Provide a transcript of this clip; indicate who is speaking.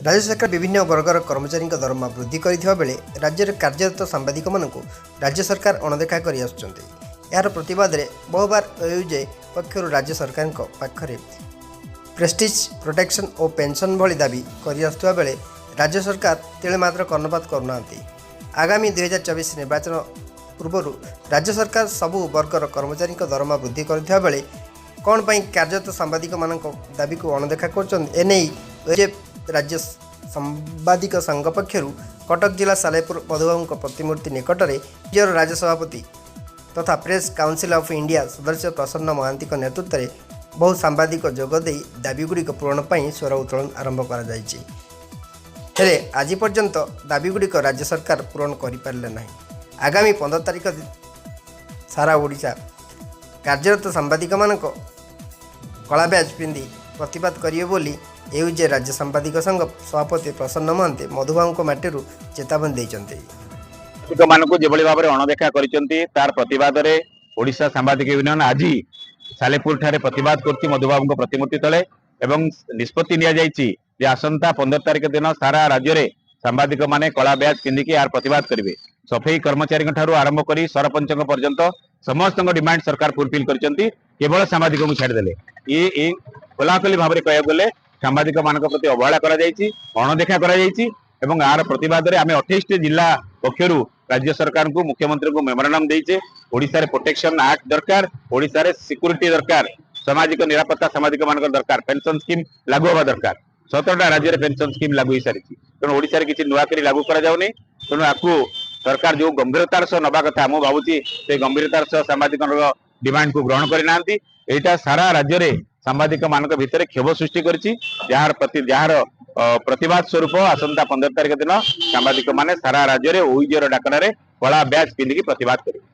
Speaker 1: राज्य सरकार विभिन्न वर्गर कर्मचारी दरमा वृद्धि करथिबा बेले राज्य में कार्यरत सांबादिक मानक राज्य सरकार अणदेखा कर आसुचंती। यार प्रतिवाद में बहुबार एयुजे पक्षर राज्य सरकार पाखरे प्रेस्टिज प्रोटेक्शन और पेंशन भली दाबी कर आसुवा बेले राज्य सरकार तिले मात्र कर्णपात करूना। आगामी 2024 निर्वाचन पूर्व राज्य सरकार सबु वर्गर कर्मचारी दरमा वृद्धि करथिबा बेले कौन पर कार्यरत सांबादिक मानक दाबी को अणदेखा कर राज्य सांबादिक संघ पक्षर कटक जिला सालेपुर मधुबाबू प्रतिमूर्ति निकट में निजर राज्य सभापति तथा प्रेस काउंसिल ऑफ इंडिया सदस्य प्रसन्न महांती नेतृत्व में बहु सांबादिक जोगदे दाबीगुड़िक पूरण पर स्वर उत्तोलन आरंभ कर आज पर्यंत दाबीगुड़िक राज्य सरकार पूरण कर आगामी 15 तारिख सारा ओडिशा कार्यरत सांबादिक मानक कला बैच पिंधि प्रतिवाद करिवे बोली एयुजे राज्य सांबादिक संघ सभापति प्रसन्न महंती मधुबाबू माटी चेतावनी देते
Speaker 2: मानक जो भाव में अणदेखा कर प्रतिवाद में ओडिशा सांबादिक यूनियन आज सालेपुर ठारे प्रतिवाद कर मधुबाबू प्रतिमूर्ति तले एवं निष्पत्ति नि आसंता 15 तारिख दिन सारा राज्य में सांबादिक माने कला बैच पिंधिकी यार प्रतिवाद करेंगे। सफाई कर्मचारी आरंभ कर सरपंच पर्यंत समस्त डिमांड सरकार फुलफिल केवल सांबादिक को छाड़देले ये खोलाखोली भाव में कह गले सांबादिक मान प्रति अवहेला अणदेखा यार प्रतिवाद में आम 28 जिला पक्षर राज्य सरकार को मुख्यमंत्री को मेमोरांडम देचे। ओडिशा रे प्रोटेक्शन एक्ट दरकार, ओडिशा रे सिक्योरिटी दरकार, सामाजिक निरापत्ता सामाजिक मान दरकार, पेंशन स्कीम लागू हवा दरकार। 17टा राज्य में पेंशन स्कीम लागू हो सारी तेणु ओडिशा किसी नुआ कर लागू करा जाउनी। तेणु आपको सरकार जो गंभीरतार सह नवा कथा मु भावुची से गंभीरतार सह सामाजिक डिमांड को ग्रहण करना। एटा सारा राज्य में सांबादिक मानक भितर क्षोभ सृष्टि करछि जार प्रतिवाद स्वरूप आसंता 15 तारिख दिन सांबादिक माने सारा राज्य में ओइजर डाकना कला बैच पिंधिकी प्रतिवाद करेंगे।